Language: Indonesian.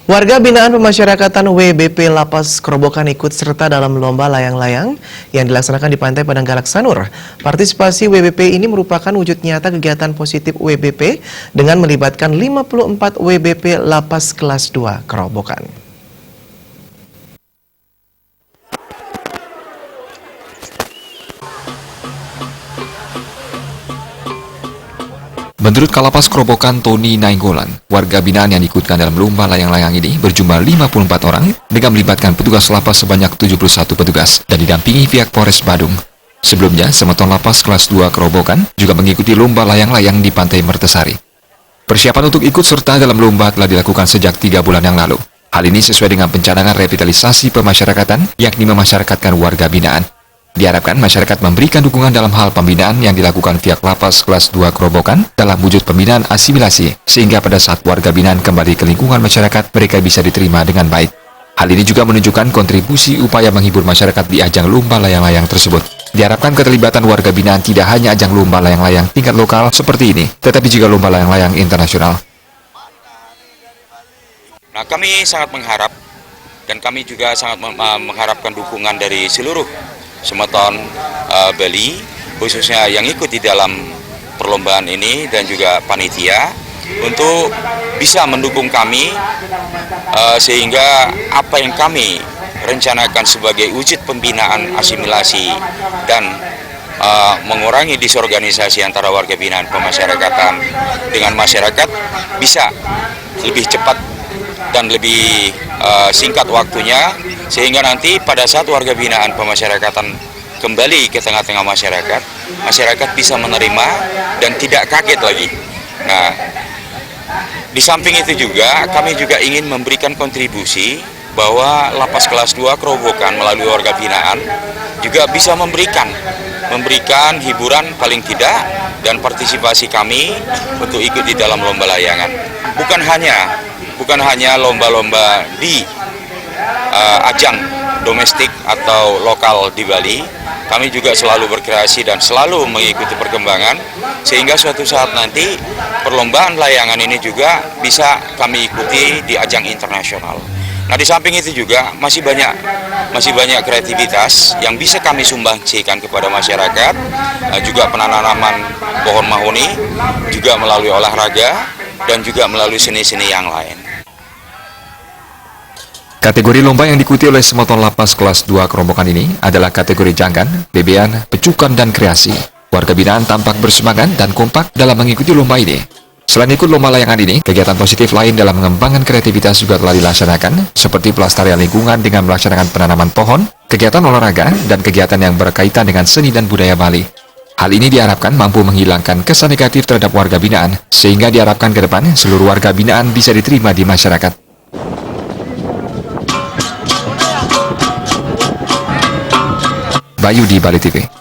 Warga binaan pemasyarakatan WBP Lapas Kerobokan ikut serta dalam lomba layang-layang yang dilaksanakan di Pantai Padang Galak Sanur. Partisipasi WBP ini merupakan wujud nyata kegiatan positif WBP dengan melibatkan 54 WBP Lapas Kelas 2 Kerobokan. Menurut Kalapas Kerobokan Tony Nainggolan, warga binaan yang diikutkan dalam lomba layang-layang ini berjumlah 54 orang dengan melibatkan petugas lapas sebanyak 71 petugas dan didampingi pihak Polres Badung. Sebelumnya, Semeton Lapas Kelas 2 Kerobokan juga mengikuti lomba layang-layang di Pantai Mertesari. Persiapan untuk ikut serta dalam lomba telah dilakukan sejak 3 bulan yang lalu. Hal ini sesuai dengan pencanangan revitalisasi pemasyarakatan, yakni memasyarakatkan warga binaan. Diharapkan masyarakat memberikan dukungan dalam hal pembinaan yang dilakukan pihak Lapas Kelas 2 Kerobokan dalam wujud pembinaan asimilasi, sehingga pada saat warga binaan kembali ke lingkungan masyarakat, mereka bisa diterima dengan baik. Hal ini juga menunjukkan kontribusi upaya menghibur masyarakat di ajang lomba layang-layang tersebut. Diharapkan keterlibatan warga binaan tidak hanya ajang lomba layang-layang tingkat lokal seperti ini, tetapi juga lomba layang-layang internasional. Nah, kami sangat mengharap dan kami juga sangat mengharapkan dukungan dari seluruh Semeton Bali, khususnya yang ikut di dalam perlombaan ini dan juga panitia untuk bisa mendukung kami sehingga apa yang kami rencanakan sebagai wujud pembinaan asimilasi dan mengurangi disorganisasi antara warga binaan pemasyarakatan dengan masyarakat bisa lebih cepat dan lebih singkat waktunya, sehingga nanti pada saat warga binaan pemasyarakatan kembali ke tengah-tengah masyarakat, masyarakat bisa menerima dan tidak kaget lagi. Nah, di samping itu juga kami juga ingin memberikan kontribusi bahwa Lapas Kelas 2 Kerobokan melalui warga binaan juga bisa memberikan hiburan paling tidak dan partisipasi kami untuk ikut di dalam lomba layangan. Bukan hanya lomba-lomba di ajang domestik atau lokal di Bali, kami juga selalu berkreasi dan selalu mengikuti perkembangan sehingga suatu saat nanti perlombaan layangan ini juga bisa kami ikuti di ajang internasional. Nah, di samping itu juga masih banyak kreativitas yang bisa kami sumbangsikan kepada masyarakat, juga penanaman pohon mahoni, juga melalui olahraga dan juga melalui seni-seni yang lain. Kategori lomba yang diikuti oleh Semeton Lapas Kelas 2 Kerobokan ini adalah kategori janggan, bebean, pecukan, dan kreasi. Warga binaan tampak bersemangat dan kompak dalam mengikuti lomba ini. Selain ikut lomba layangan ini, kegiatan positif lain dalam mengembangkan kreativitas juga telah dilaksanakan, seperti pelestarian lingkungan dengan melaksanakan penanaman pohon, kegiatan olahraga, dan kegiatan yang berkaitan dengan seni dan budaya Bali. Hal ini diharapkan mampu menghilangkan kesan negatif terhadap warga binaan, sehingga diharapkan ke depan seluruh warga binaan bisa diterima di masyarakat. Bayu di Bali TV.